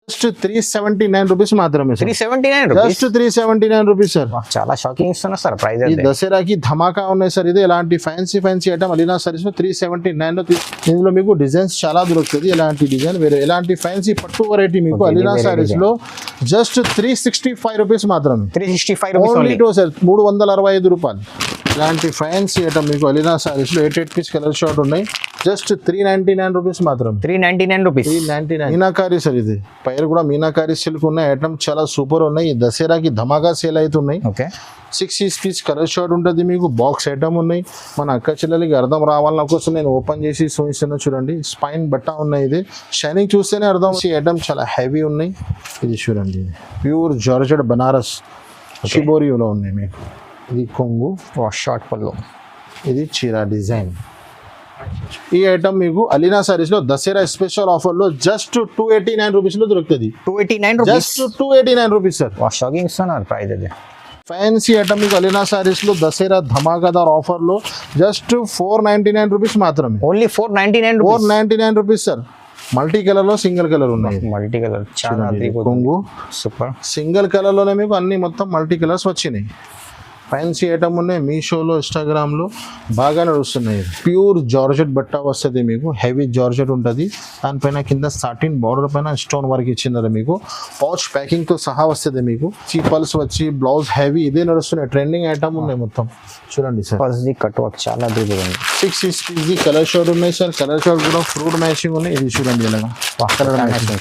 Just 379 rupees మాత్రమే sir. 379 just 379 rupees sir. చాలా shocking ఇస్తున్నా సార్ ప్రైస్ ఈ దసరాకి ధమాకా ఉన్నాయి సార్. ఇది ఎలాంటి ఫ్యాన్సీ ఐటమ్ అలీనా సారీస్ లో 379 లో ఇందులో మీకు డిజైన్స్ చాలా దొరుకుతుంది. ఎలాంటి డిజైన్ వేరే ఎలాంటి ఫ్యాన్సీ పట్టు వెరైటీ మీకు అలీనా సారీస్ లో జస్ట్ 365 రూపీస్ మాత్రమే. 365 రూపీస్ ఓన్లీ టూ సార్, 365 రూపాయలు. ఇలాంటి ఫ్యాన్సీ ఐటమ్ మీకు అలీనా సారీస్ లో 8 పీస్ కలర్ షార్ట్ ఉన్నాయి. జస్ట్ 399 రూపీస్ మాత్రం. 399 రూపీస్. 399 మీనాకారి సార్. ఇది పైరు కూడా మీనాకారి సిల్క్ ఉన్నాయి. ఐటమ్ చాలా సూపర్ ఉన్నాయి. ఈ దసరాకి ధమాకా సేల్ అవుతున్నాయి. ఓకే 6 పీస్ కలర్ షార్ట్ ఉంటుంది మీకు. బాక్స్ ఐటమ్ ఉన్నాయి. మన అక్క చెల్లెలకి అర్థం రావాలన్న కోసం నేను ఓపెన్ చేసి చూపిస్తున్నా చూడండి. స్పైన్ బట్ట ఉన్నాయి. ఇది షైనింగ్ చూస్తేనే అర్థం. ఈ ఐటమ్ చాలా హెవీ ఉన్నాయి. ఇది చూడండి, ప్యూర్ జార్జెట్ బనారస్ షిబోరియోలో ఉన్నాయి మీకు. ఇది కొంగు షార్ట్ పళ్ళు. ఇది చీరా డిజైన్. ఈ ఐటమ్ మీకు అలీనా సారీస్ లో దసరా స్పెషల్ ఆఫర్ లో జస్ట్ 289 రూపీస్ లో దొరుకుతుంది. 289 rupees. Just 289 rupees sir. Shocking ఇస్తున్నారు ప్రైస్ అది. ఫ్యాన్సీ ఐటమ్ మీకు అలీనా సారీస్ లో దసరా ధమాకాదార్ ఆఫర్ లో జస్ట్ 499 రూపీస్ మాత్రమే. Only 499 rupees sir. Multi colour లో సింగిల్ కలర్ ఉన్నాయి. మల్టీ కలర్ చాలా కొంగు సూపర్. సింగిల్ కలర్ లోనే మీకు అన్ని మొత్తం మల్టీ కలర్స్ వచ్చినాయి. ఫ్యాన్సీ ఐటమ్ ఉన్నాయి. మీషోలో ఇన్స్టాగ్రామ్లో బాగా నడుస్తున్నాయి. ప్యూర్ జార్జెట్ బట్ట వస్తుంది మీకు. హెవీ జార్జెట్ ఉంటుంది. దానిపైన కింద సాటిన్ బార్డర్ పైన స్టోన్ వర్క్ ఇచ్చింది మీకు. పౌచ్ ప్యాకింగ్తో సహా వస్తుంది మీకు. చీపల్స్ వచ్చి బ్లౌజ్ హెవీ ఇదే నడుస్తున్నాయి. ట్రెండింగ్ ఐటమ్ ఉన్నాయి మొత్తం. చూడండి సార్, కట్ వర్క్ చాలా దూరం. 6 పీస్ కలర్ షార్ట్ ఉన్నాయి సార్. కలర్ షార్ట్ కూడా ఫ్రూట్ మ్యాచింగ్ ఉన్నాయి. ఇది చూడండి ఇలాగా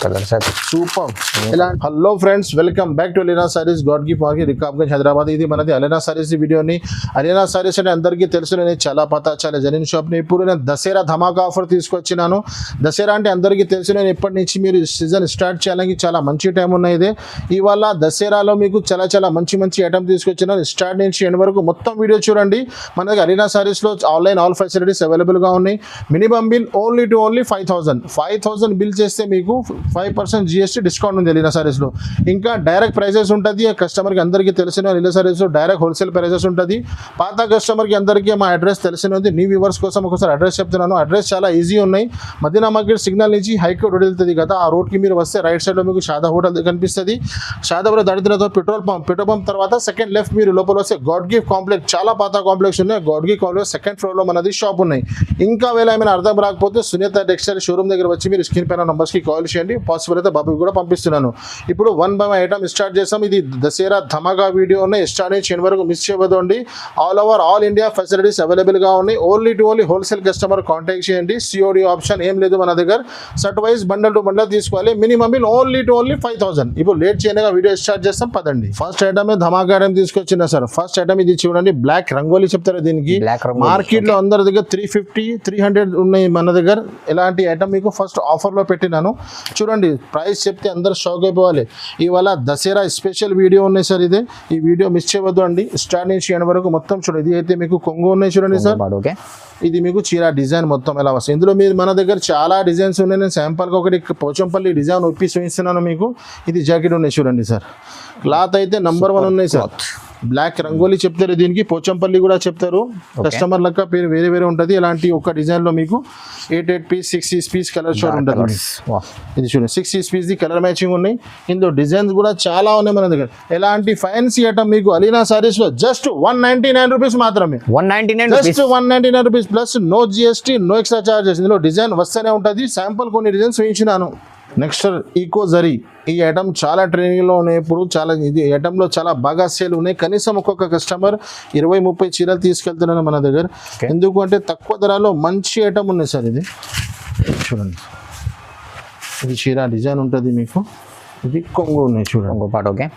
కలర్ సార్ సూపర్. ఇలా hello friends, welcome back to Alina saris, God gift market, Rikabganj, Hyderabad. ఇది మనది అలీనా సారీస్ వీడియోని. అలీనా సారీస్ అంటే అందరికీ తెలుసు, నేను చాలా పతా చాలా జనిన్ షాప్ని. ఇప్పుడు నేను దసరా ధమాకా ఆఫర్ తీసుకొచ్చినాను. దసరా అంటే అందరికీ తెలుసు. నేను ఇప్పటి నుంచి మీరు సీజన్ స్టార్ట్ చేయడానికి చాలా మంచి టైం ఉన్నాయి. ఇది ఇవాళ దసరాలో మీకు చాలా మంచి ఐటమ్ తీసుకొచ్చినాను. స్టార్ట్ నుంచి ఎండ్ వరకు మొత్తం వీడియో చూడండి. మన దగ్గర అలీనా సారీస్లో ఆన్లైన్ ఆల్ ఫెసిలిటీస్ అవైలబుల్గా ఉన్నాయి. మినిమం బిల్ ఓన్లీ 5,000 బిల్ చేస్తే మీకు 5% GST డిస్కౌంట్ ఉంది అలీనా సారీస్లో. ఇంకా డైరెక్ట్ ప్రైజెస్ ఉంటుంది. కస్టమర్కి అందరికీ తెలిసిన అలీనా సారీస్లో డైరెక్ట్ హోల్సేల్ ప్రైజెస్ ఉంటుంది. పాత కస్టమర్కి అందరికీ మా అడ్రస్ తెలిసినది. నీ వ్యూవర్స్ కోసం ఒకసారి అడ్రస్ చెప్తున్నాను. అడ్రస్ చాలా ఈజీ ఉన్నాయి. మదీనా మార్కెట్ సిగ్నల్ నుంచి హైకోర్ట్ రోడ్ వెళ్తుంది కదా, ఆ రోడ్కి మీరు వస్తే రైట్ సైడ్లో మీకు షాదా హోటల్ కనిపిస్తుంది. షాదాపురం దాటిన తర్వాత పెట్రోల్ పంప్ తర్వాత సెకండ్ లెఫ్ట్ మీరు లోపల వస్తే గాడ్ గిఫ్ట్ కాంప్లెక్స్, చాలా పాత కాంప్లెక్స్ ఉన్నాయి. గాడ్ గిఫ్ట్ కాంప్లెక్స్ సెకండ్ ఫ్లోర్లో మనది షాప్ ఉన్నాయి. ఇంకా వేళ ఏమైనా అర్థం రాకపోతే సునీత టెక్స్టైల్ షోరూమ్ దగ్గర వచ్చి మీరు స్క్రీన్ పైన నంబర్స్కి కాల్ చేయండి. పాసిబుల్ అయితే బాబుకి కూడా పంపిస్తున్నాను. ఇప్పుడు 1 by 1 ఐటమ్ స్టార్ట్ చేస్తాం. ఇది దసరా ధమాకా వీడియో ఉన్నాయి. స్టార్ట్ నుంచి ఎండ్ వరకు మిస్ చేయవద్దండి. ఆల్ ఇండియా ఫెసిలిటీస్ అవైలబుల్గా ఉన్నాయి. ఓన్లీ హోల్సేల్ కస్టమర్ కాంటాక్ట్ చేయండి. COD ఆప్షన్ ఏం లేదు మన దగ్గర. Set wise bundle to bundle తీసుకోవాలి. Minimum bill only 5,000. ఇప్పుడు లేట్ చేయగా వీడియో స్టార్ట్ చేస్తాం పదండి. ఫస్ట్ ఐటమ్ ధమాకా ఐటమ్ తీసుకొచ్చిన సార్. ఫస్ట్ ఐటమ్ ఇది చూడండి, బ్లాక్ రంగోలీ చెప్తారు దీనికి. మార్కెట్ లో అందరి దగ్గర 350, 300 ఉన్నాయి. మన దగ్గర ఇలాంటి ఐటమ్ మీకు ఫస్ట్ ఆఫర్ లో పెట్టినాను. చూడండి, ప్రైస్ చెప్తే అందరు షాక్ అయిపోవాలి. ఇవాళ దసరా స్పెషల్ వీడియో ఉన్నాయి సార్. ఇది ఈ వీడియో మిస్ చేయవద్దు అండి. స్టార్ట్ నుంచి ఎండ్ వరకు మొత్తం చూడండి. ఇది అయితే మీకు కొంగు ఉన్నాయి చూడండి సార్. ఇది మీకు చీరా డిజైన్ మొత్తం ఎలా వస్తుంది. ఇందులో మీరు మన దగ్గర చాలా డిజైన్స్ ఉన్నాయి. నేను శాంపుల్గా ఒకటి పోచంపల్లి డిజైన్ ఒప్పి చూపిస్తున్నాను మీకు. ఇది జాకెట్ ఉన్నాయి చూడండి సార్. క్లాత్ అయితే నంబర్ 1 ఉన్నాయి సార్. బ్లాక్ రంగోలీ చెప్తారు దీనికి, పోచంపల్లి కూడా చెప్తారు. కస్టమర్ లెక్క పేరు వేరే ఉంటుంది. ఇలాంటి ఒక డిజైన్ లో మీకు 8 పీస్ 6 పీస్ కలర్ షార్ట్ ఉంటుంది. ఇది చూడండి, 6 పీస్ ది కలర్ మ్యాచింగ్ ఉన్నాయి. ఇందులో డిజైన్స్ కూడా చాలా ఉన్నాయి మన దగ్గర. ఎలాంటి ఫ్యాన్సీ ఐటమ్ మీకు అలీనా సారీస్ లో జస్ట్ 199 రూపీస్ మాత్రమే. 199 rupees plus no GST, no extra charges. ఇందులో డిజైన్ వస్తూనే ఉంటుంది. శాంపుల్ కొన్ని డిజైన్స్ చూపించినాను. Next eco zari. ఈ ఐటమ్ చాలా ట్రైనింగ్లో ఉన్నాయి. ఇప్పుడు చాలా ఇది ఐటమ్లో చాలా బాగా సేల్ ఉన్నాయి. కనీసం ఒక్కొక్క కస్టమర్ 20-30 చీరలు తీసుకెళ్తున్నాను మన దగ్గర. ఎందుకు అంటే తక్కువ ధరలో మంచి ఐటమ్ ఉన్నాయి సార్. ఇది చూడండి, ఇది చీర డిజైన్ ఉంటుంది మీకు. ఇది కొంగు ఉన్నాయి చూడండి పాటు. ఓకే,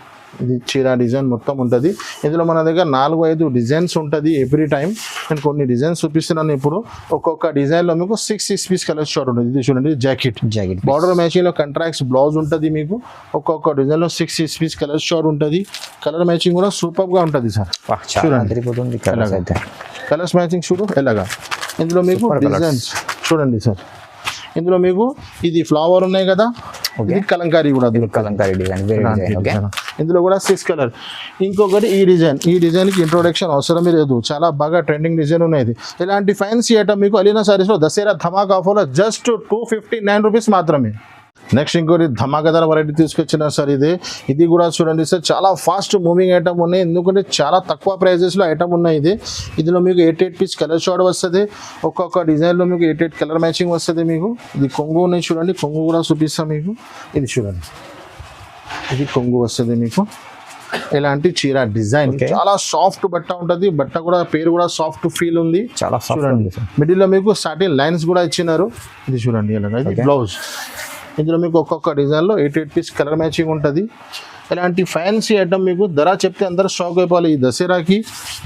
ఇది చీరా డిజైన్ మొత్తం ఉంటుంది. ఇందులో మన దగ్గర 4-5 డిజైన్స్ ఉంటుంది ఎవ్రీ టైం. నేను కొన్ని డిజైన్స్ చూపిస్తున్నాను ఇప్పుడు. ఒక్కొక్క డిజైన్లో మీకు 6 పీస్ కలర్ షార్ట్ ఉంటుంది. ఇది చూడండి, జాకెట్ బార్డర్ మ్యాచింగ్లో కంట్రాక్ట్స్ బ్లౌజ్ ఉంటుంది మీకు. ఒక్కొక్క డిజైన్లో 6 పీస్ కలర్ షార్ట్ ఉంటుంది. కలర్ మ్యాచింగ్ కూడా సూపర్గా ఉంటుంది సార్. చూడండి కలర్స్ మ్యాచింగ్ చూడు ఎలాగా. ఇందులో మీకు డిజైన్స్ చూడండి సార్. ఇందులో మీకు ఇది ఫ్లవర్ ఉన్నాయి కదా, ఇది కలంకారీ కూడా. కలంకారీ డిజైన్. ఇందులో కూడా 6 కలర్. ఇంకొకటి ఈ డిజైన్కి ఇంట్రొడక్షన్ అవసరమే లేదు. చాలా బాగా ట్రెండింగ్ డిజైన్ ఉన్నాయి. ఇలాంటి ఫ్యాన్సీ ఐటమ్ మీకు అలీనా సారీస్లో దసరా ధమాకా ఆఫర్లో జస్ట్ 259 రూపీస్ మాత్రమే. నెక్స్ట్ ఇంకోటి ధమాకాదార్ వెరైటీ తీసుకొచ్చినారు సార్. ఇది కూడా చూడండి సార్, చాలా ఫాస్ట్ మూవింగ్ ఐటమ్ ఉన్నాయి, ఎందుకంటే చాలా తక్కువ ప్రైజెస్లో ఐటమ్ ఉన్నాయి. ఇదిలో మీకు 8 పీస్ కలర్ షార్ట్ వస్తుంది. ఒక్కొక్క డిజైన్లో మీకు 8 కలర్ మ్యాచింగ్ వస్తుంది మీకు. ఇది కొంగు ఉన్నాయి చూడండి, కొంగు కూడా చూపిస్తాం మీకు. ఇది చూడండి, ఇది కొంగు వస్తుంది మీకు. ఇలాంటి చీర డిజైన్ చాలా సాఫ్ట్ బట్ట ఉంటుంది, బట్ట కూడా పేరు కూడా సాఫ్ట్ ఫీల్ ఉంది. చాలా చూడండి, మిడిల్లో మీకు సాటిన్ లైన్స్ కూడా ఇచ్చినారు. ఇది చూడండి, ఇలాగ ఇది బ్లౌజ్. ఇందులో మీకు ఒక్కొక్క డిజైన్లో 8 పీస్ కలర్ మ్యాచింగ్ ఉంటుంది. ఇలాంటి ఫ్యాన్సీ ఐటమ్ మీకు ధర చెప్తే అందరూ షాక్ అయిపోవాలి. ఈ దసరాకి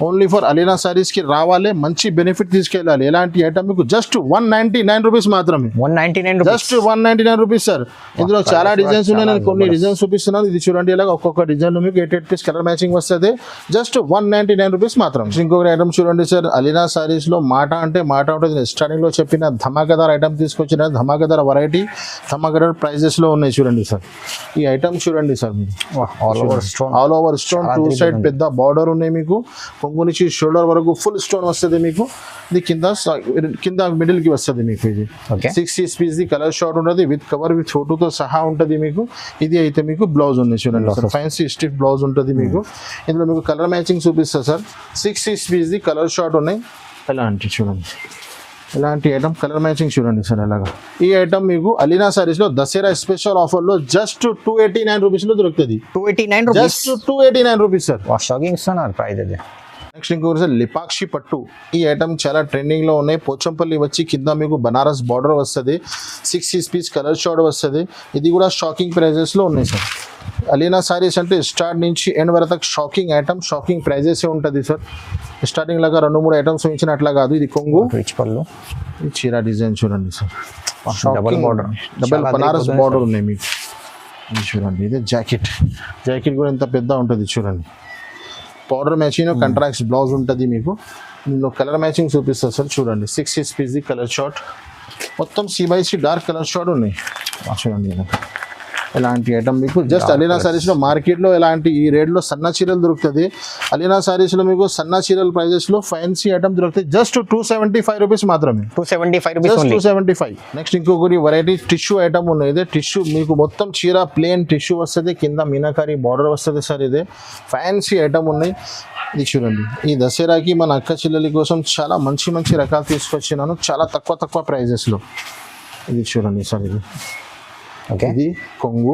ఓన్లీ ఫర్ అలీనా సారీస్కి రావాలి, మంచి బెనిఫిట్ తీసుకెళ్ళాలి. ఎలాంటి ఐటమ్ మీకు జస్ట్ 199 రూపీస్ మాత్రమే. 199 జస్ట్ 199 రూపీస్ సార్. ఇందులో చాలా డిజైన్స్ ఉన్నాయి, నేను కొన్ని డిజైన్స్ చూపిస్తున్నాను. ఇది చూడండి, ఇలాగ ఒక్కొక్క డిజైన్లో మీకు 8 పీస్ కలర్ మ్యాచింగ్ వస్తుంది. జస్ట్ 199 రూపీస్ మాత్రం. ఇంకొక ఐటమ్ చూడండి సార్, అలీనా సారీస్లో మాట అంటే మాట ఉంటుంది. స్టార్టింగ్లో చెప్పిన ధమాకాదార్ ఐటమ్ తీసుకొచ్చిన ధమాకాదార్ వెరైటీ, ధమాకాదార్ ప్రైజెస్లో ఉన్నాయి చూడండి సార్. ఈ ఐటమ్ చూడండి సార్, మీరు ఆల్ ఓవర్ స్టోన్ 2 సైడ్ పెద్ద బార్డర్ ఉన్నాయి మీకు. కొంగు నుంచి షోల్డర్ వరకు ఫుల్ స్టోన్ వస్తుంది మీకు. ఇది కింద మిడిల్ కి వస్తుంది మీకు. ఇది 6 పీస్ ది కలర్ షార్ట్ ఉంటుంది, విత్ కవర్ విత్ ఫోటోతో సహా ఉంటుంది మీకు. ఇది అయితే మీకు బ్లౌజ్ ఉంది చూడండి సార్, ఫ్యాన్సీ స్టిఫ్ బ్లౌజ్ ఉంటుంది మీకు. ఇందులో మీకు కలర్ మ్యాచింగ్ చూపిస్తా sir. 6 piece the colour short ఉన్నాయి. ఎలాంటి చూడండి, ఇలాంటి ఐటమ్ కలర్ మ్యాచింగ్ చూడండి సార్. అలాగా ఈ ఐటమ్ మీకు అలీనా సారీస్లో దసరా స్పెషల్ ఆఫర్లో జస్ట్ 289 రూపీస్లో దొరుకుతుంది. 289 జస్ట్ 289 రూపీస్ సార్. షాకింగ్ ఇస్తున్నారు ప్రైస్ అది. నెక్స్ట్ ఇంకొకటి సార్, లిపాక్షి పట్టు. ఈ ఐటమ్ చాలా ట్రెండింగ్లో ఉన్నాయి. పోచంపల్లి వచ్చి కింద మీకు బనారస్ బార్డర్ వస్తుంది, 6 పీస్ కలర్ షార్ట్ వస్తుంది. ఇది కూడా షాకింగ్ ప్రైజెస్లో ఉన్నాయి సార్. అలీనా సారీస్ అంటే స్టార్ట్ నుంచి ఎండ్ వరకు షాకింగ్ ఐటమ్, షాకింగ్ ప్రైజెస్ ఉంటుంది సార్. స్టార్టింగ్ లాగా 2-3 ఐటమ్స్ ఇచ్చినట్లా కాదు. ఇది కొంగు, రిచ్ పళ్ళు, ఈ చీర డిజైన్ చూడండి sir. Double border, double Banaras border ఉన్నాయి మీకు. ఇది చూడండి, ఇది జాకెట్. జాకెట్ కూడా ఎంత పెద్ద ఉంటుంది చూడండి. పౌడర్ మ్యాచింగ్ కంట్రాక్ట్స్ బ్లౌజ్ ఉంటుంది మీకు. ఇందులో కలర్ మ్యాచింగ్ చూపిస్తారు సార్. చూడండి, 6 పీస్ కలర్ షార్ట్, మొత్తం C/C డార్క్ కలర్ షార్ట్ ఉన్నాయి చూడండి. ఇలాంటి ఐటమ్ మీకు జస్ట్ అలీనా సారీస్లో మార్కెట్లో ఇలాంటి ఈ రేట్లో సన్న చీరలు దొరుకుతుంది. అలీనా సారీస్లో మీకు సన్న చీరల ప్రైజెస్లో ఫ్యాన్సీ ఐటమ్ దొరుకుతాయి. జస్ట్ 275 రూపీస్ మాత్రమే. 275 రూపీస్, 275. నెక్స్ట్ ఇంకొకటి వెరైటీ టిష్యూ ఐటమ్ ఉన్నాయి. ఇదే టిష్యూ మీకు మొత్తం చీర ప్లేన్ టిష్యూ వస్తుంది, కింద మీనాకారి బార్డర్ వస్తుంది సార్. ఇదే ఫ్యాన్సీ ఐటమ్ ఉన్నాయి. ఇది చూడండి, ఈ దసరాకి మన అక్క చెల్లెల కోసం చాలా మంచి మంచి రకాలు తీసుకొచ్చినాను, చాలా తక్కువ ప్రైజెస్లో. ఇది చూడండి సార్, ఇది కొంగు,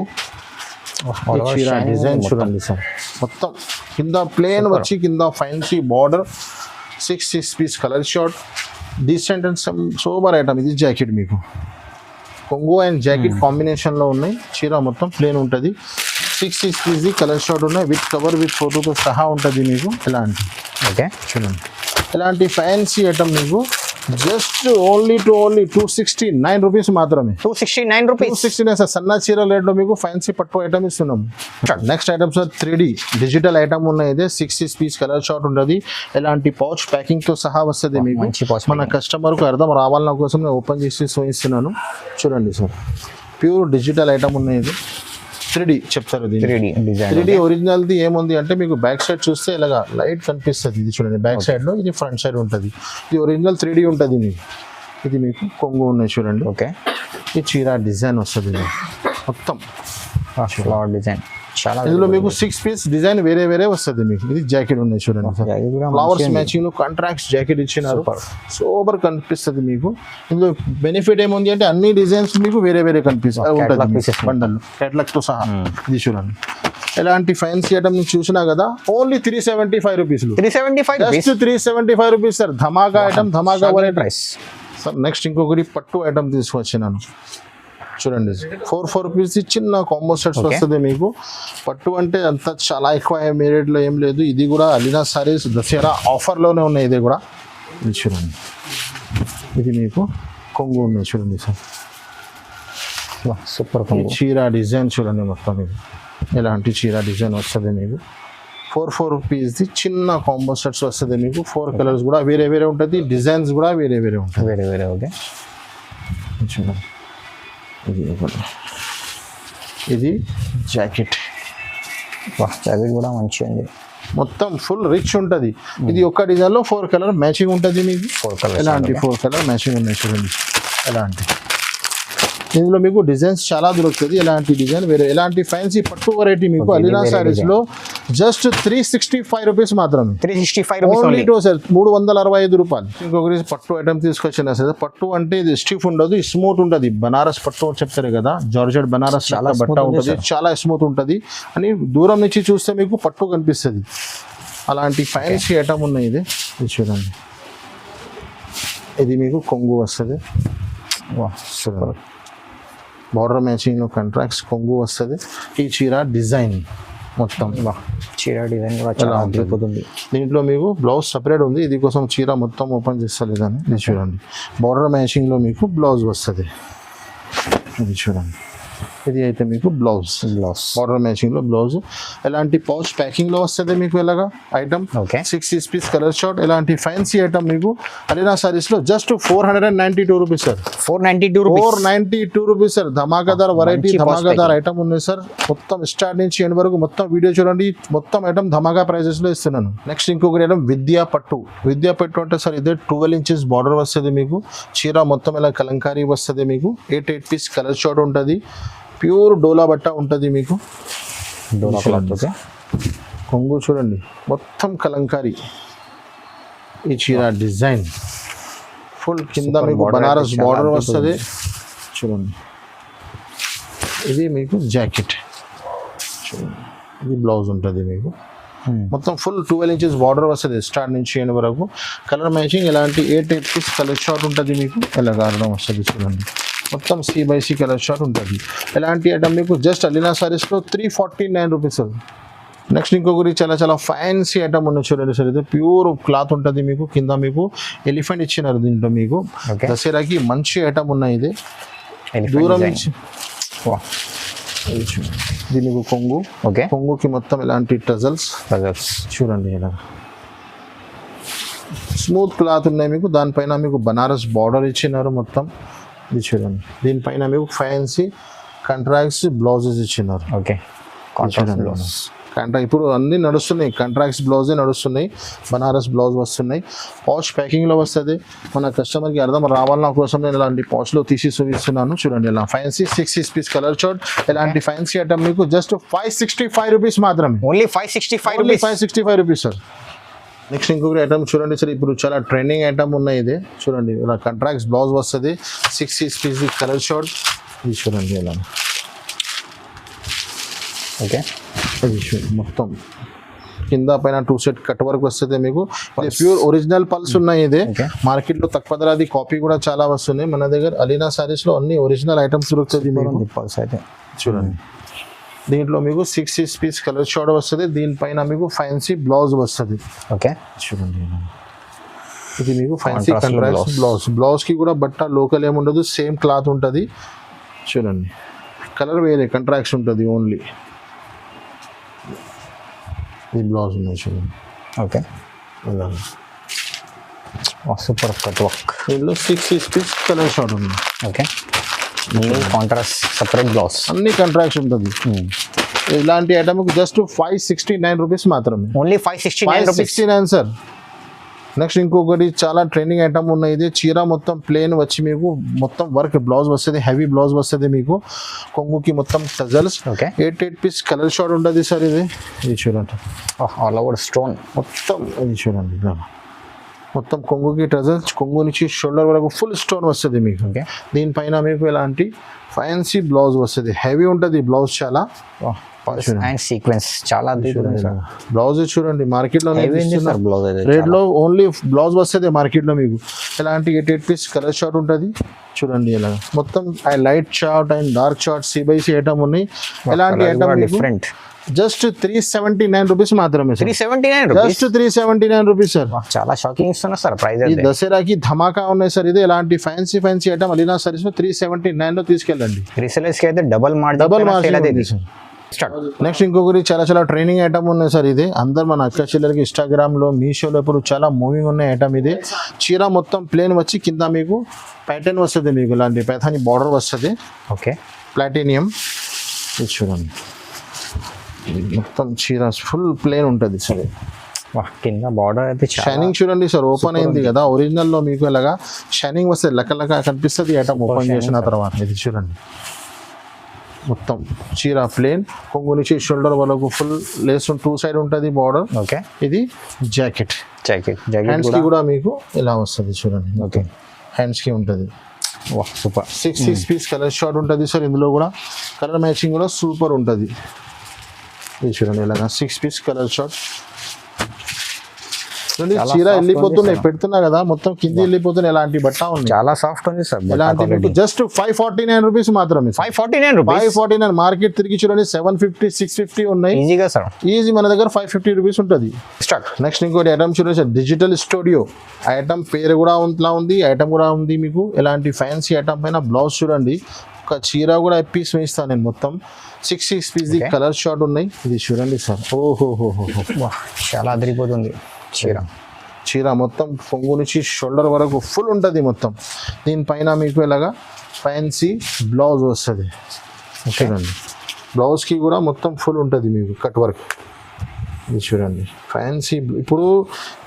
చీర డిజైన్ చూడండి సార్. మొత్తం కింద ప్లేన్ వచ్చి కింద fancy border, 6 piece colour short, decent and sober item. ఇది జాకెట్ మీకు కొంగు అండ్ జాకెట్ కాంబినేషన్లో ఉన్నాయి. చీర మొత్తం ప్లేన్ ఉంటుంది, 6 పీస్ కలర్ షార్ట్ ఉన్నాయి, విత్ కవర్ విత్ ఫోటోతో సహా ఉంటుంది మీకు. ఇలాంటి చూడండి, ఇలాంటి ఫ్యాన్సీ ఐటమ్ మీకు జస్ట్ ఓన్లీ 269 రూపీస్ మాత్రమే. 269 రూపీస్, 269 సార్. సన్న చీర రేట్లో మీకు ఫ్యాన్సీ పట్టు ఐటమ్ ఇస్తున్నాం. Next item sir, 3D digital item ఉన్నాయి. ఇదే 6 పీస్ కలర్ షార్ట్ ఉంటుంది. ఇలాంటి పౌచ్ ప్యాకింగ్ తో సహా వస్తుంది మీకు. మన కస్టమర్కు అర్థం రావాలన్న కోసం నేను ఓపెన్ చేసి చూపిస్తున్నాను చూడండి సార్. ప్యూర్ డిజిటల్ ఐటమ్ ఉన్నాయి. ఇది 3D చెప్తారు. 3D ఒరిజినల్ది ఏముంది అంటే మీకు బ్యాక్ సైడ్ చూస్తే ఇలాగా లైట్ కనిపిస్తుంది. ఇది చూడండి, బ్యాక్ సైడ్లో, ఇది ఫ్రంట్ సైడ్ ఉంటుంది. ఇది ఒరిజినల్ 3D ఉంటుంది మీకు. ఇది మీకు కొంగు ఉన్నాయి చూడండి. ఈ చీర డిజైన్ వస్తుంది మొత్తం డిజైన్. చాలా ఇందులో మీకు 6 పీస్ డిజైన్ వేరే వేరే వస్తుంది మీకు. ఇది జాకెట్ ఉన్నాయి చూడండి, ఫ్లవర్స్ మ్యాచింగ్ కాంట్రాక్ట్స్ జాకెట్ ఇచ్చినారు, సూపర్ కనిపిస్తుంది మీకు. ఇందులో బెనిఫిట్ ఏముంది అంటే అన్ని డిజైన్స్ మీకు వేరే వేరే కనిపిస్తుంది ఉంటుంది బండల్ కేటలాగ్ తో సహా. ఇది చూడండి, ఎలాంటి ఫ్యాన్సీ ఐటమ్ నుంచి చూసినా కదా, ఓన్లీ 375 రూపీస్. 375 rupees sir. ధమాకా ఐటమ్, ధమాకా ప్రైస్ సార్. నెక్స్ట్ ఇంకొకటి పట్టు ఐటమ్ తీసుకొచ్చినాను చూడండి, 4 రూపీస్ చిన్న కాంబో సెట్స్ వస్తుంది మీకు. పట్టు అంటే అంత చాలా ఎక్కువ రేట్లో ఏం లేదు. ఇది కూడా అలీనా సారీస్ దసరా ఆఫర్లోనే ఉన్నాయి. ఇది కూడా ఇది చూడండి, ఇది మీకు కొంగు ఉన్నాయి చూడండి సార్. సూపర్ కొంగు. చీర డిజైన్ చూడండి మొత్తం. ఇది ఎలాంటి చీర డిజైన్ వస్తుంది మీకు. 4 రూపీస్ది చిన్న కాంబో సెట్స్ వస్తుంది మీకు. 4 కలర్స్ కూడా వేరే వేరే ఉంటుంది, డిజైన్స్ కూడా వేరే వేరే ఉంటాయి. ఓకే చూడండి, ఇది జాకెట్. జాకెట్ కూడా మంచిగా ఉంది, మొత్తం ఫుల్ రిచ్ ఉంటుంది. ఇది ఒక్క డిజైన్లో 4 కలర్ మ్యాచింగ్ ఉంటుంది మీకు. 4 కలర్ ఎలాంటి 4 కలర్ మ్యాచింగ్ ఉన్నాయి చూడండి. ఎలాంటి ఇందులో మీకు డిజైన్స్ చాలా దొరుకుతుంది. ఎలాంటి డిజైన్ వేరే ఎలాంటి ఫ్యాన్సీ పట్టు వెరైటీ మీకు Okay, అలీనా ఇది వేరే సారీస్ లో జస్ట్ 365 రూపీస్ మాత్రమే. 365 rupees only only. Two sir 365 రూపాయలు. ఇంకొకటి పట్టు ఐటమ్ తీసుకొచ్చిన సార్. పట్టు అంటే ఇది స్టిఫ్ ఉండదు, స్మూత్ ఉంటుంది. బనారస్ పట్టు అని చెప్తారు కదా, జార్జెట్ బనారస్ చాలా బట్ట smooth ఉంది ఉంటుంది, చాలా స్మూత్ ఉంటుంది అని దూరం నుంచి చూస్తే మీకు పట్టు కనిపిస్తుంది. అలాంటి ఫ్యాన్సీ ఐటమ్ ఉన్నాయి. ఇది చూడండి, ఇది మీకు కొంగు వస్తుంది. సూపర్ బార్డర్ మ్యాచింగ్లో కాంట్రాక్ట్స్ కొంగు వస్తుంది. ఈ చీర డిజైన్ మొత్తం చీర డిజైన్ కూడా చాలా అద్భుతుంది. దీంట్లో మీకు బ్లౌజ్ సపరేట్ ఉంది. ఇది కోసం చీర మొత్తం ఓపెన్ చేస్తలేదని ఇది చూడండి. బార్డర్ మ్యాచింగ్లో మీకు బ్లౌజ్ వస్తుంది. ఇది చూడండి, ఇది అయితే మీకు బ్లౌజ్ బార్డర్ మ్యాచింగ్లో బ్లౌజ్. ఎలాంటి పౌచ్ ప్యాకింగ్లో వస్తుంది మీకు ఇలాగా item. Okay, 6 piece colour short ఎలాంటి ఫ్యాన్సీ ఐటమ్ మీకు అలీనా సారీస్లో just 492 rupees sir. 492 rupees. 492 rupees sir. ధమాకాదార్ వెరైటీ, మంచి cost ధమాకాదార్ ఐటమ్ ఉన్నాయి సార్. మొత్తం స్టార్ట్ నుంచి ఎండ్ వరకు మొత్తం వీడియో చూడండి. మొత్తం ఐటమ్ ధమాకా ప్రైజెస్లో ఇస్తున్నాను. నెక్స్ట్ ఇంకొకటి ఐటమ్ విద్యా పట్టు. విద్యా పట్టు అంటే సార్ ఇదే 12 ఇంచెస్ బార్డర్ వస్తుంది మీకు. చీర మొత్తం ఇలా కలంకారీ వస్తుంది మీకు. 8 పీస్ కలర్ షార్ట్ ఉంటుంది. ప్యూర్ డోలా బట్ట ఉంటుంది మీకు. డోలా క్లాత్. ఓకే, కొంగు చూడండి మొత్తం కలంకారీ. ఈ చీర డిజైన్ ఫుల్ కింద Super మీకు border బనారస్ అయితే చాలా బార్డర్ అద్భుతంగా వస్తుంది చూడండి. ఇది మీకు జాకెట్ చూడండి. ఇది బ్లౌజ్ ఉంటుంది మీకు. మొత్తం ఫుల్ 12 ఇంచెస్ బార్డర్ వస్తుంది స్టార్ట్ నుంచి ఎండ్ వరకు. కలర్ మ్యాచింగ్ ఎలాంటి 8 పీస్ కలర్ షార్ట్ ఉంటుంది మీకు. ఇలా కారణం వస్తుంది చూడండి. మొత్తం C/C కలర్ షార్ట్ ఉంటుంది. ఎలాంటి ఐటమ్ మీకు జస్ట్ అలీనా సారీస్లో 349 రూపీస్. నెక్స్ట్ ఇంకొకటి చాలా చాలా ఫ్యాన్సీ ఐటమ్ ఉన్న చూడండి సార్. ఇది ప్యూర్ క్లాత్ ఉంటుంది మీకు. కింద మీకు ఎలిఫెంట్ ఇచ్చినారు దీంట్లో మీకు. Okay. దసరాకి మంచి ఐటమ్ ఉన్నాయి. ఇది Elephant దూరం design. నుంచి ఇది మీకు కొంగు. ఓకే, కొంగుకి మొత్తం ఇలాంటి టజల్స్ చూడండి. ఇలా స్మూత్ క్లాత్ ఉన్నాయి మీకు. దానిపైన మీకు బనారస్ బార్డర్ ఇచ్చినారు మొత్తం. ఇది చూడండి. దీనిపైన మీకు ఫ్యాన్సీ కాంట్రాక్ట్స్ బ్లౌజెస్ ఇచ్చినారు. Okay, contrast blouse. ఇప్పుడు అన్నీ నడుస్తున్నాయి. కాంట్రాక్ట్స్ బ్లౌజే నడుస్తున్నాయి. బనారస్ బ్లౌజ్ వస్తున్నాయి. పాచ్ ప్యాకింగ్లో వస్తుంది. మన కస్టమర్కి అర్థం రావాలన్న కోసం నేను ఇలాంటి పాచ్లో తీసి చూపిస్తున్నాను చూడండి. ఇలా ఫ్యాన్సీ 6 పీస్ కలర్ షార్ట్ ఎలాంటి ఫ్యాన్సీ ఐటమ్ మీకు జస్ట్ 565 రూపీస్ మాత్రమే. Only 565 rupees. 565 rupees sir. Next ఇంకొకటి ఐటమ్ చూడండి సార్. ఇప్పుడు చాలా ట్రెండింగ్ ఐటమ్ ఉన్నాయి. ఇది చూడండి. ఇలా కాంట్రాక్ట్స్ బ్లౌజ్ వస్తుంది. 6 పీస్ కలర్ షార్ట్. ఇది చూడండి. ఇలా ఓకే, ఇది చూడండి. మొత్తం కింద పైన 2 సెట్ కట్ వర్క్ వస్తుంది మీకు. ఇది ప్యూర్ ఒరిజినల్ పల్స్ ఉన్నాయి. ఇది Okay. మార్కెట్లో తక్కువ ధరది కాపీ కూడా చాలా వస్తున్నాయి. మన దగ్గర అలీనా సారీస్లో అన్ని ఒరిజినల్ ఐటమ్స్ దొరుకుతుంది మీకు. పల్స్ అయితే చూడండి. దీంట్లో మీకు 6 పీస్ కలర్ షార్ట్ వస్తుంది. దీనిపైన మీకు ఫ్యాన్సీ బ్లౌజ్ వస్తుంది. ఓకే, చూడండి. ఇది మీకు ఫ్యాన్సీ Contrast లో కాంట్రాక్ట్ బ్లౌజ్. బ్లౌజ్కి కూడా బట్ట లోకల్ ఏముండదు, సేమ్ క్లాత్ ఉంటుంది. చూడండి. కలర్ వేరే కాంట్రాక్ట్స్ ఉంటుంది ఓన్లీ. ఇది బ్లౌజ్ ఉన్నాయి చూడండి. ఓకే, ఇలా సూపర్ కట్ వర్క్. దీనిలో 6 పీస్ కలర్ షార్ట్ ఉంది. Okay, contrast separate blouse. అన్ని కాంట్రాక్ట్స్ ఉంటుంది. ఇలాంటి ఐటమ్కి జస్ట్ 569 రూపీస్ మాత్రమే. Only 569 rupees. 569 సార్. నెక్స్ట్ ఇంకొకటి చాలా ట్రెండింగ్ ఐటమ్ ఉన్నాయి. ఇది చీర మొత్తం ప్లేన్ వచ్చి మీకు మొత్తం వర్క్ బ్లౌజ్ వస్తుంది. హెవీ బ్లౌజ్ వస్తుంది మీకు. కొంగుకి మొత్తం tassels. Okay, 8 piece colour short ఉంటుంది సార్. ఇది చూడండి. ఆల్ ఓవర్ స్టోన్ మొత్తం ఇది చూడండి. ఇలా మొత్తం కొంగుకి టజల్స్. కొంగు నుంచి షోల్డర్ వరకు ఫుల్ స్టోన్ వస్తుంది మీకు. ఓకే, దీనిపైన మీకు ఇలాంటి ఫ్యాన్సీ బ్లౌజ్ వస్తుంది. హెవీ ఉంటుంది బ్లౌజ్ చాలా. అండ్ సీక్వెన్స్ చాలా అద్భుతం సార్. బ్లౌజ్ చూడండి. మార్కెట్లో సార్ బ్లౌజ్ అయితే రేట్లో ఓన్లీ బ్లౌజ్ వస్తుంది మార్కెట్లో మీకు. ఇలాంటి 8 పీస్ కలర్ షార్ట్ ఉంటుంది. చూడండి. ఇలా మొత్తం light short and dark short C/C item ఉన్నాయి. ఎలాంటి ఐటమ్ డిఫరెంట్. జస్ట్ 379 రూపీస్ మాత్రమే. 379 రూపీస్. Just 379 rupees sir. చాలా షాకింగ్ ఇస్తున్నా సార్ ప్రైస్ ఈ అయితే. దసరాకి ధమాకా ఉన్నాయి సార్. ఇది ఎలాంటి ఫ్యాన్సీ ఐటమ్ అలీనా సారీస్ 379 లో తీసుకెళ్ళండి. రీసెలర్స్ కి అయితే double double margin margin sir. Next ఇంకొకటి చాలా చాలా ట్రైనింగ్ ఐటమ్ ఉన్నాయి సార్. ఇది అందరు మన అక్క చెల్లెలకి ఇన్స్టాగ్రామ్లో, మీషోలో ఇప్పుడు చాలా మూవింగ్ ఉన్న ఐటమ్. ఇది చీర మొత్తం ప్లేన్ వచ్చి కింద మీకు ప్యాటర్న్ వస్తుంది. మీకు ఇలాంటి పైథాని బార్డర్ వస్తుంది. Okay, platinum. ఇది చూడండి. ఇది మొత్తం చీర ఫుల్ ప్లేన్ ఉంటుంది సార్. వా కింద బార్డర్ అయితే చాలా షైనింగ్ చూడండి సార్, ఓపెన్ అయింది కదా ఒరిజినల్ లో మీకు ఇలాగా షైనింగ్ వస్తే లెక్క కనిపిస్తుంది ఐటమ్ ఓపెన్ చేసిన తర్వాత. ఇది చూడండి మొత్తం చీర ప్లేన్, కొంగు నుంచి షోల్డర్ వరకు ఫుల్ లేస్ 2 సైడ్ ఉంటుంది బార్డర్. ఓకే. ఇది జాకెట్ హ్యాండ్స్ కి కూడా కూడా మీకు ఇలా వస్తుంది చూడండి. ఓకే. హ్యాండ్స్ కి ఉంటుంది. వా సూపర్. 6 పీస్ కలర్ షార్ట్ ఉంటుంది సార్. ఇందులో కూడా కలర్ మ్యాచింగ్ కూడా సూపర్ ఉంటుంది. ఇది చూడండి ఇలాగా 6 పీస్ కలర్ షార్ట్ చూడండి. చాలా చీర soft వెళ్ళిపోతున్నాయి, ఉంది పెడుతున్నా కదా మొత్తం కింది వెళ్ళిపోతున్నాయి. ఎలాంటి బట్ట ఉంది, చాలా సాఫ్ట్ ఉంది సార్. ఎలాంటి మీకు జస్ట్ 549 రూపీస్ మాత్రమే. 549 రూపీస్. 549 మార్కెట్ తిరిగి చూడండి 750 650 ఉన్నాయి. ఈజీగా సార్. ఈజీ మన దగ్గర 550 రూపీస్ ఉంటుంది స్టార్ట్. నెక్స్ట్ ఇంకోటి ఐటమ్ చూడండి సార్, డిజిటల్ స్టూడియో ఐటమ్ పేరు కూడా ఇట్లా ఉంది, ఐటమ్ కూడా ఉంది మీకు. ఎలాంటి ఫ్యాన్సీ ఐటమ్ పైన బ్లౌజ్ చూడండి, ఒక చీర కూడా పీస్ వేస్తాను నేను. మొత్తం 6 పీస్ ది కలర్ షార్ట్ ఉన్నాయి. ఇది చూడండి సార్, ఓహో చాలా అదిరిపోతుంది చీర. చీర మొత్తం పొంగు నుంచి షోల్డర్ వరకు ఫుల్ ఉంటుంది మొత్తం. దీనిపైన మీకు ఇలాగా ఫ్యాన్సీ బ్లౌజ్ వస్తుంది చూడండి. బ్లౌజ్కి కూడా మొత్తం ఫుల్ ఉంటుంది మీకు కట్ వర్క్. ఇది చూడండి ఫ్యాన్సీ. ఇప్పుడు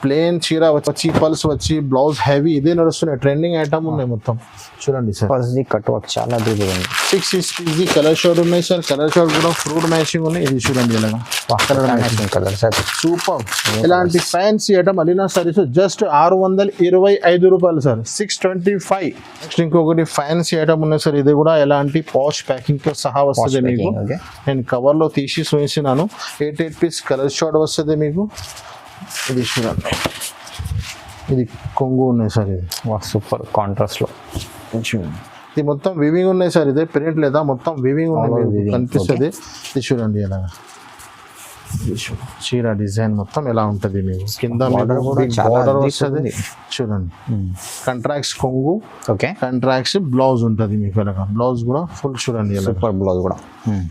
ప్లేన్ చీర వచ్చి పల్స్ వచ్చి బ్లౌజ్ హెవీ ఇదే నడుస్తున్నాయి, ట్రెండింగ్ ఐటమ్ ఉన్నాయి మొత్తం చూడండి సార్. ఫస్ట్ కట్ వర్క్ చాలా అదిరిపోతుంది. 6 పీస్ కలర్ షార్ట్ ఉన్నాయి సార్. కలర్ షార్ట్ కూడా ఫ్రూట్ మ్యాచింగ్ ఉన్నాయి. ఇది చూడండి ఇలాగా colour matching colour sir super. ఇలాంటి fancy item Alina saris just 625 రూపాయలు సార్, 625. నెక్స్ట్ ఇంకొకటి ఫ్యాన్సీ ఐటమ్ ఉన్నాయి సార్. ఇది కూడా ఎలాంటి పాష్ ప్యాకింగ్ తో సహా వస్తుంది మీకు. నేను కవర్ లో తీసి చూసినాను. 8 పీస్ కలర్ షార్ట్ వస్తుంది మీకు. ఇది చూడండి, ఇది కొంగు ఉన్నాయి సార్. ఇది సూపర్ కాంట్రాస్ట్ లో చూడండి. ఇది మొత్తం వివింగ్ ఉన్నాయి సార్. ఇదే ప్రింట్ లేదా మొత్తం వివింగ్ ఉన్నాయి మీకు కనిపిస్తుంది. ఇది చూడండి ఎలా చీర డిజైన్ మొత్తం ఎలా ఉంటుంది మీకు. కింద బార్డర్ వస్తుంది చూడండి. కంట్రాక్ట్స్ కొంగు, ఓకే, కంట్రాక్ట్స్ బ్లౌజ్ ఉంటుంది మీకు. ఎలాగా బ్లౌజ్ కూడా ఫుల్ చూడండి సూపర్ బ్లౌజ్ కూడా.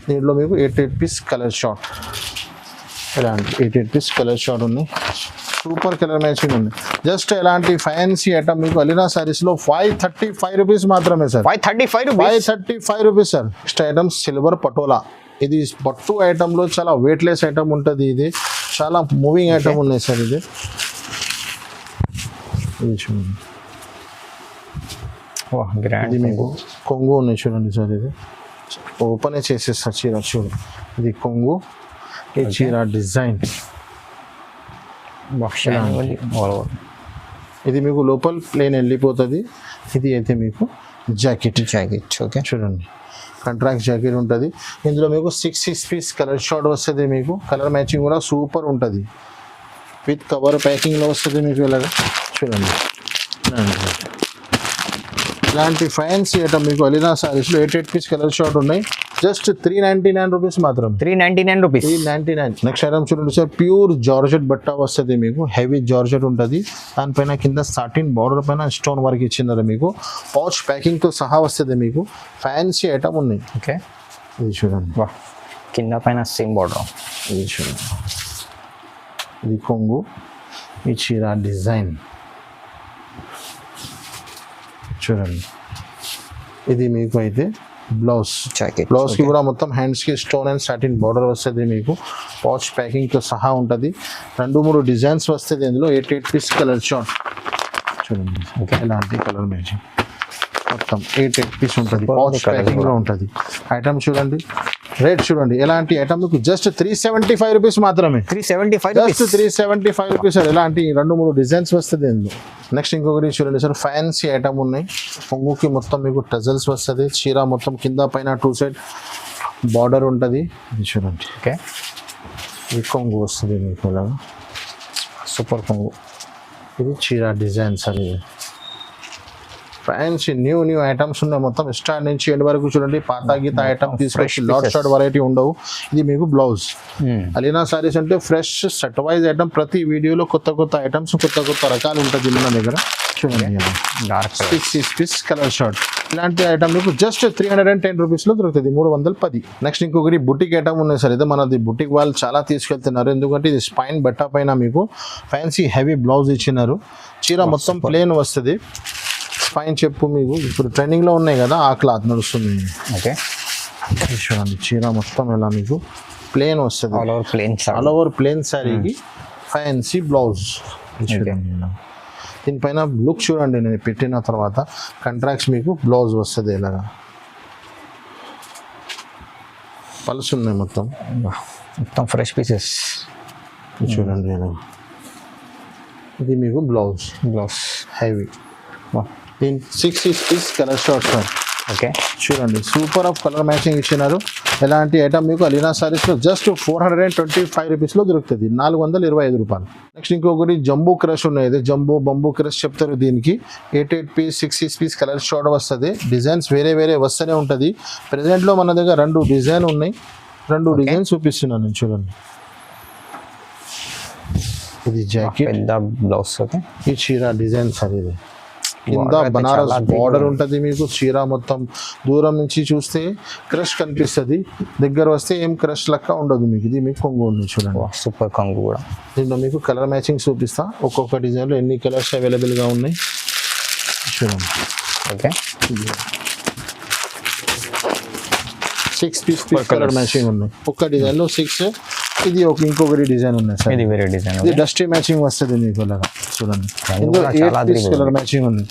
దీంట్లో మీకు 8 పీస్ కలర్ షార్ట్, ఎలాంటి 8 పీస్ కలర్ షార్ట్ ఉన్నాయి. సూపర్ కలర్ మ్యాచింగ్ ఉంది. జస్ట్ ఎలాంటి ఫ్యాన్సీ ఐటమ్ మీకు అలీనా సారీస్ లో 535 రూపీస్ మాత్రమే sir. 535 rupees sir. Next item silver patola. ఇది పట్టు ఐటమ్ లో చాలా వెయిట్లెస్ ఐటమ్ ఉంటుంది. ఇది చాలా మూవింగ్ ఐటమ్ ఉన్నాయి సార్. ఇది చూడండి, ఇది మీకు కొంగు ఉన్నాయి చూడండి సార్. ఇది ఓపెన్ చేసేస్తా చీర చూడండి. ఇది కొంగు, ఈ చీర డిజైన్ ఇది మీకు లోపల ప్లేన్ వెళ్ళిపోతుంది. ఇది అయితే మీకు జాకెట్ ఓకే చూడండి, కంట్రాక్ట్ జాకెట్ ఉంటుంది. ఇందులో మీకు 6 పీస్ కలర్ షార్ట్ వస్తుంది మీకు. కలర్ మ్యాచింగ్ కూడా సూపర్ ఉంటుంది. విత్ కవర్ ప్యాకింగ్లో వస్తుంది మీకు. ఇలాగా చూడండి, ఇలాంటి ఫ్యాన్సీ ఐటమ్ మీకు అలీనా సారీస్లో 8 పీస్ కలర్ షార్ట్ ఉన్నాయి. జస్ట్ 399 రూపీస్ మాత్రం. 399 రూపీస్. 399. నెక్స్ట్ ఐటమ్ చూడండి సార్, ప్యూర్ జార్జెట్ బట్ట వస్తుంది మీకు. హెవీ జార్జెట్ ఉంటుంది. దానిపైన కింద సాటిన్ బార్డర్ పైన స్టోన్ వర్క్ ఇచ్చినారు మీకు. పౌచ్ ప్యాకింగ్తో సహా వస్తుంది మీకు. ఫ్యాన్సీ ఐటమ్ ఉన్నాయి. ఓకే, ఇది చూడండి, కింద పైన సేమ్ బార్డర్. ఇది చూడండి, ఇది కొంగు, ఈ చీర డిజైన్ చూడండి. ఇది మీకు అయితే బ్లౌజ్. బ్లౌజ్కి కూడా మొత్తం హ్యాండ్స్కి స్టోన్ అండ్ సాటిన్ బార్డర్ వస్తుంది మీకు. పౌచ్ ప్యాకింగ్తో సహా ఉంటుంది. 2-3 డిజైన్స్ వస్తుంది ఇందులో. 8 పీస్ కలర్ షార్ట్ చూడండి. ఓకే, ఇలాంటి కలర్ మ్యాచింగ్ మొత్తం 8 పీస్ ఉంటుంది. పౌచ్ ప్యాకింగ్లో ఉంటుంది. ఐటమ్ చూడండి, రేట్ చూడండి. ఎలాంటి ఐటమ్ మీకు జస్ట్ 375 రూపీస్ మాత్రమే. 375 జస్ట్ 375 రూపీస్ సార్. ఇలాంటి 2-3 డిజైన్స్ వస్తుంది ఇందులో. నెక్స్ట్ ఇంకొకటి చూడండి సార్, ఫ్యాన్సీ ఐటమ్ ఉన్నాయి. పొంగుకి మొత్తం మీకు టజల్స్ వస్తుంది. చీర మొత్తం కింద పైన 2 సైడ్ బార్డర్ ఉంటుంది. ఇది చూడండి, ఓకే, ఈ కొంగు వస్తుంది మీకు. ఇలాగా సూపర్ కొంగు. ఇది చీర డిజైన్ సార్. ఇది ఫ్యాన్సీ న్యూ ఐటమ్స్ ఉన్నాయి మొత్తం. స్టార్ట్ నుంచి ఎండ్ వరకు చూడండి. పాత గీత ఐటమ్ తీసుకొచ్చి లాట్ షార్ట్ వెరైటీ ఉండవు. ఇది మీకు బ్లౌజ్. అలీనా సారీస్ అంటే ఫ్రెష్ సెట్ వైజ్ ఐటమ్. ప్రతి వీడియోలో కొత్త ఐటమ్స్, కొత్త రకాలు ఉంటుంది మన దగ్గర. చూడండి, 6 పీస్ కలర్ షార్ట్. ఇలాంటి ఐటమ్ మీకు జస్ట్ 310 రూపీస్లో దొరుకుతుంది. 310. నెక్స్ట్ ఇంకొకటి బుటిక్ ఐటమ్ ఉన్నాయి సార్. ఇది మనది బుటిక్ వాళ్ళు చాలా తీసుకెళ్తున్నారు. ఎందుకంటే ఇది స్పైన్ బట్ట పైన మీకు ఫ్యాన్సీ హెవీ బ్లౌజ్ ఇచ్చినారు. చీర మొత్తం ప్లేన్ వస్తుంది. స్పైన్ చెప్పు మీకు ఇప్పుడు ట్రెండింగ్లో ఉన్నాయి కదా, ఆ క్లాత్ నడుస్తుంది. ఓకే, చూడండి, చీర మొత్తం ఎలా మీకు ప్లేన్ వస్తుంది. ఆల్ ఓవర్ ప్లేన్ ప్లేన్ శారీకి ఫ్యాన్సీ బ్లౌజ్ చూడండి ఇలా. దీనిపైన లుక్ చూడండి, నేను పెట్టిన తర్వాత కంట్రాక్ట్స్ మీకు బ్లౌజ్ వస్తుంది ఇలాగా. పల్స్ ఉన్నాయి మొత్తం మొత్తం ఫ్రెష్ పీసెస్. చూడండి ఇలా. ఇది మీకు బ్లౌజ్ హెవీ. దీని 6 piece colour short sir. Okay, చూడండి సూపర్ ఆఫ్ కలర్ మ్యాచింగ్ ఇచ్చినారు. ఎలాంటి ఐటమ్ మీకు అలీనా సారీస్లో జస్ట్ 425 రూపీస్లో దొరుకుతుంది, 425 రూపాయలు. నెక్స్ట్ ఇంకొకటి జంబూ క్రష్ ఉన్నాయి, జంబూ బంబూ క్రష్ చెప్తారు. దీనికి 8 పీస్ 6 పీస్ కలర్ షార్ట్ వస్తుంది. డిజైన్స్ వేరే వేరే వస్తూనే ఉంటుంది. ప్రెజెంట్లో మన దగ్గర 2 డిజైన్ ఉన్నాయి, 2 డిజైన్ చూపిస్తున్నాను నేను. చూడండి ఇది జాకెట్, పెద్ద బ్లౌజ్. ఓకే, ఈ చీర డిజైన్ సార్. ఇది కింద బనారస్ బార్డర్ ఉంటుంది మీకు. చీర మొత్తం దూరం నుంచి చూస్తే క్రష్ కనిపిస్తుంది, దగ్గర వస్తే ఏం క్రష్ లెక్క ఉండదు మీకు. ఇది మీకు కొంగు ఉంది చూడండి, సూపర్ కొంగు కూడా. దీంట్లో మీకు కలర్ మ్యాచింగ్ చూపిస్తా. ఒక్కొక్క డిజైన్లో ఎన్ని కలర్స్ అవైలబుల్గా ఉన్నాయి చూడండి. ఓకే, 6 పీస్ కలర్ మ్యాచింగ్ ఉన్నాయి. ఒక్క డిజైన్లో 6. ఇది ఇంకొకటి డిజైన్ ఉన్నాయి సార్. ఇది వేరే డిజైన్. ఇది డస్టీ మ్యాచింగ్ వస్తుంది మీకు అలాగా. చూడండి ఇందులో 8 పీస్ కలర్ మ్యాచింగ్ ఉంది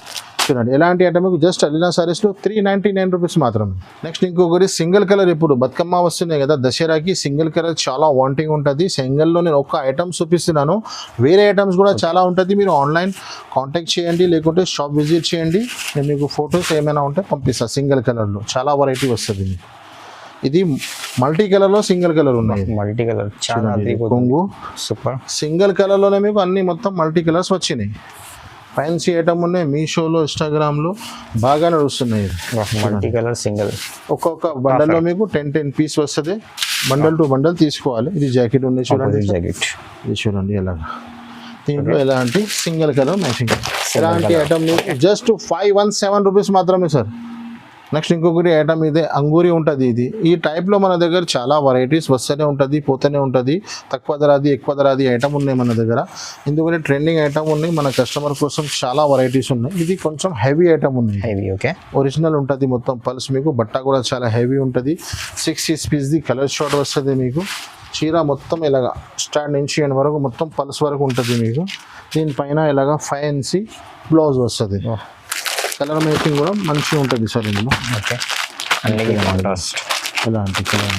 చూడండి. ఎలాంటి ఐటమ్ మీకు జస్ట్ అలీనా సారీస్లో 399 రూపీస్ మాత్రమే. నెక్స్ట్ ఇంకొకటి సింగిల్ కలర్. ఇప్పుడు బతుకమ్మ వస్తున్నాయి కదా దసరాకి, సింగిల్ కలర్ చాలా వాంటింగ్ ఉంటుంది. సింగిల్లో నేను ఒక్క ఐటమ్ చూపిస్తున్నాను, వేరే ఐటమ్స్ కూడా చాలా ఉంటుంది. మీరు ఆన్లైన్ కాంటాక్ట్ చేయండి, లేకుంటే షాప్ విజిట్ చేయండి. నేను మీకు ఫొటోస్ ఏమైనా ఉంటే పంపిస్తాను. సింగిల్ కలర్లో చాలా వెరైటీ వస్తుంది. ఇది మల్టీ కలర్లో సింగిల్ కలర్ ఉన్నాయి. మల్టీ కలర్ చాలా కొంగు సూపర్. సింగిల్ కలర్లోనే మీకు అన్ని మొత్తం మల్టీ కలర్స్ వచ్చినాయి. ఫ్యాన్సీ ఐటమ్ ఉన్నాయి, మీషోలో ఇన్స్టాగ్రామ్లో బాగా నడుస్తున్నాయి. Multi colour single. ఒక్కొక్క బండల్లో మీకు 10 పీస్ వస్తుంది. బండల్ టు బండల్ తీసుకోవాలి. ఇది జాకెట్ ఉంది చూడండి, జాకెట్. ఇది చూడండి ఎలాగా. దీంట్లో ఎలాంటి సింగిల్ కలర్ మ్యాచింగ్. ఎలాంటి ఐటమ్ మీకు జస్ట్ 517 రూపీస్ మాత్రమే సార్. నెక్స్ట్ ఇంకొకటి ఐటమ్ ఇదే అంగూరి ఉంటుంది. ఇది ఈ టైప్లో మన దగ్గర చాలా వెరైటీస్ వస్తూనే ఉంటుంది, పోతూనే ఉంటుంది. తక్కువ ధరది ఎక్కువ ధరది ఐటమ్ ఉన్నాయి మన దగ్గర. ఎందుకంటే ట్రెండింగ్ ఐటమ్ ఉన్నాయి, మన కస్టమర్ కోసం చాలా వెరైటీస్ ఉన్నాయి. ఇది కొంచెం హెవీ ఐటమ్ ఉంది, హెవీ. ఓకే, ఒరిజినల్ ఉంటుంది మొత్తం పల్స్ మీకు. బట్ట కూడా చాలా హెవీ ఉంటుంది. 6 పీస్ది కలర్ షార్ట్ వస్తుంది మీకు. చీర మొత్తం ఇలాగా స్టార్ట్ నుంచి ఎండ్ వరకు మొత్తం పల్స్ వరకు ఉంటుంది మీకు. దీనిపైన ఇలాగా ఫ్యాన్సీ బ్లౌజ్ వస్తుంది. కలర్ మేకింగ్ కూడా మంచిగా ఉంటుంది సార్ ఇందులో. ఓకే, అన్ని కాంట్రాస్ట్. ఇలాంటి కలర్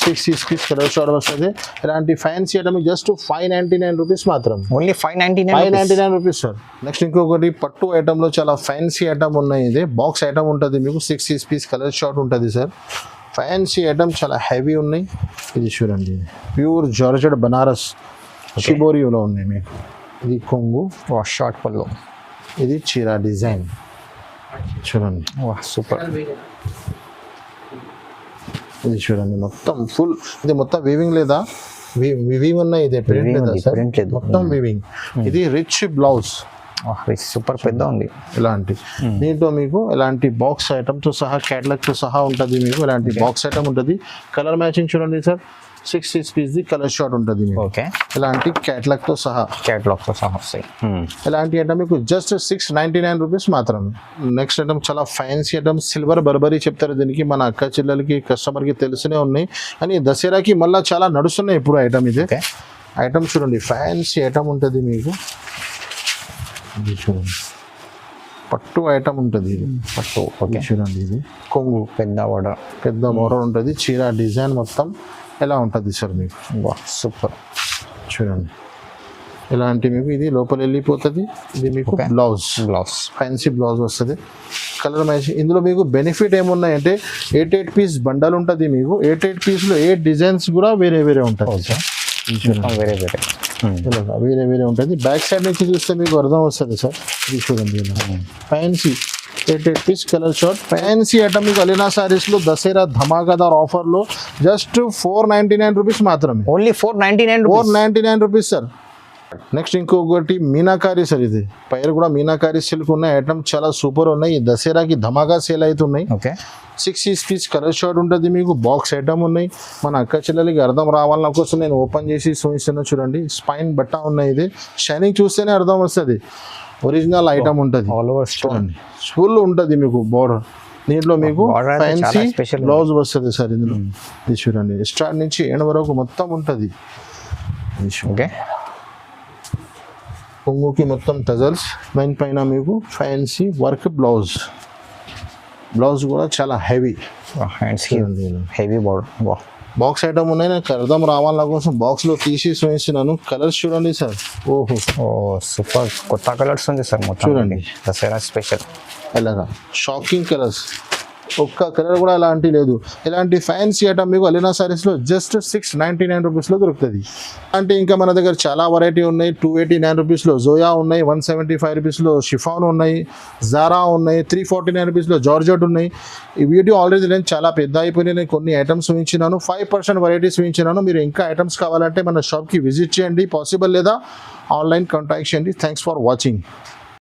6 పీస్ కలర్ షార్ట్ వస్తుంది. ఇలాంటి ఫ్యాన్సీ ఐటమ్ జస్ట్ 599 రూపీస్ మాత్రం. Only 599 rupees sir. నెక్స్ట్ ఇంకొకటి పట్టు ఐటమ్లో చాలా ఫ్యాన్సీ ఐటమ్ ఉన్నాయి. ఇది బాక్స్ ఐటమ్ ఉంటుంది మీకు. 6 పీస్ కలర్ షార్ట్ ఉంటుంది సార్. ఫ్యాన్సీ ఐటమ్ చాలా హెవీ ఉన్నాయి. ఇది చూడండి ప్యూర్ జార్జెట్ బనారస్ షిబోరియోలో ఉన్నాయి మీకు. ఇది కొంగు, షార్ట్ పళ్ళు. ఇది చీర డిజైన్ చూడండి, సూపర్. ఇది చూడండి మొత్తం ఫుల్. ఇది మొత్తం వీవింగ్ లేదా వివింగ్ ఉన్నాయి. ఇది ప్రింట్ లేదా సార్, మొత్తం వీవింగ్. ఇది రిచ్ బ్లౌజ్, సూపర్ పెద్ద ఉంది. ఇలాంటి దీంట్లో మీకు ఇలాంటి బాక్స్ ఐటమ్తో సహా క్యాటలాగ్తో సహా ఉంటుంది మీకు. ఇలాంటి బాక్స్ ఐటమ్ ఉంటుంది. కలర్ మ్యాచింగ్ చూడండి సార్. 6 పీస్ది కలర్ షార్ట్ ఉంటుంది. ఓకే, ఇలాంటి క్యాటలాగ్తో సహా వస్తాయి. ఇలాంటి ఐటమ్ మీకు జస్ట్ 699 రూపీస్ మాత్రమే. నెక్స్ట్ ఐటమ్ చాలా ఫ్యాన్సీ ఐటమ్, సిల్వర్ బర్బరీ చెప్తారు దీనికి. మన అక్క చెల్లెలకి కస్టమర్కి తెలిసినే ఉన్నాయి, కానీ దసరాకి మళ్ళీ చాలా నడుస్తున్నాయి ఇప్పుడు ఐటమ్. ఇది ఐటమ్ చూడండి ఫ్యాన్సీ ఐటమ్ ఉంటుంది మీకు. ఇది చూడండి పట్టు ఐటమ్ ఉంటుంది. ఇది పట్టు. ఓకే, చూడండి ఇది కొంగు, పెద్ద బోర్డర్ ఉంటుంది. చీర డిజైన్ మొత్తం ఎలా ఉంటుంది సార్ మీకు. సూపర్. చూడండి ఇలాంటి మీకు. ఇది లోపల వెళ్ళిపోతుంది. ఇది మీకు బ్లౌజ్ ఫ్యాన్సీ బ్లౌజ్ వస్తుంది. Colour matching. ఇందులో మీకు బెనిఫిట్ ఏమున్నాయంటే 8 పీస్ బండల్ ఉంటుంది మీకు. 8 పీస్లో 8 డిజైన్స్ కూడా వేరే వేరే ఉంటుంది. వేరే వేరే ఉంటుంది. బ్యాక్ సైడ్ నుంచి చూస్తే మీకు అర్థం వస్తుంది సార్. ఇది చూడండి fancy 8 piece colour short fancy item మీకు అలీనా సారీస్లో దసరా ధమాకాదార్ ఆఫర్లో జస్ట్ 499 రూపీస్ మాత్రమే. Only 499 rupees sir. నెక్స్ట్ ఇంకొకటి మీనాకారి సార్. ఇది పైరు కూడా మీనాకారి సిల్క్ ఉన్నాయి. ఐటమ్ చాలా సూపర్ ఉన్నాయి. ఈ దసరాకి ధమాకా సేల్ అవుతున్నాయి. ఓకే, 6 పీస్ కలర్ షార్ట్ ఉంటుంది మీకు. బాక్స్ ఐటమ్ ఉన్నాయి. మన అక్క చెల్లెలకి అర్థం రావాలన్న కోసం నేను ఓపెన్ చేసి చూపిస్తున్నా చూడండి. స్పైన్ బట్ట ఉన్నాయి. ఇది షైనింగ్ చూస్తేనే అర్థం వస్తుంది. ఒరిజినల్ ఐటమ్ ఉంటుంది. చూడండి ఫుల్ ఉంటుంది మీకు బోర్డర్. దీంట్లో మీకు ఫ్యాన్సీ బ్లౌజ్ వస్తుంది సార్. ఇందులో ఇది చూడండి స్టార్ట్ నుంచి ఎండ్ వరకు మొత్తం ఉంటుంది. ఓకే, కొంగుకి మొత్తం టజల్స్, దానిపైన మీకు ఫ్యాన్సీ వర్క్ బ్లౌజ్ కూడా చాలా హెవీ. హ్యాండ్స్ కి హెవీ బోర్డర్. వా బాక్స్ ఐటమ్ ఉన్నాయి, నాకు అర్థం రావాల కోసం బాక్స్లో తీసి చూపిస్తున్నాను. కలర్స్ చూడండి సార్. ఓహో ఓ సూపర్, కొత్త కలర్స్ ఉంది సార్ మొత్తం. చూడండి. దసరా స్పెషల్. ఎలాగా షాకింగ్ కలర్స్, ఒక్క కలర్ కూడా అలాంటి లేదు. ఇలాంటి ఫ్యాన్సీ ఐటమ్ మీకు అలీనా సారీస్లో జస్ట్ 699 రూపీస్లో దొరుకుతుంది. అంటే ఇంకా మన దగ్గర చాలా వెరైటీ ఉన్నాయి. 289 రూపీస్లో జోయా ఉన్నాయి, 175 రూపీస్లో షిఫాన్ ఉన్నాయి, జారా ఉన్నాయి, 349 రూపీస్లో జార్జెట్ ఉన్నాయి. ఈ వీడియో ఆల్రెడీ నేను చాలా పెద్ద అయిపోయినాయి. నేను కొన్ని ఐటమ్స్ చూపించినాను, 5% వెరైటీస్ చూపించినాను. మీరు ఇంకా ఐటమ్స్ కావాలంటే మన షాప్కి విజిట్ చేయండి. పాసిబుల్ లేదా ఆన్లైన్ కాంటాక్ట్ చేయండి. Thanks for watching.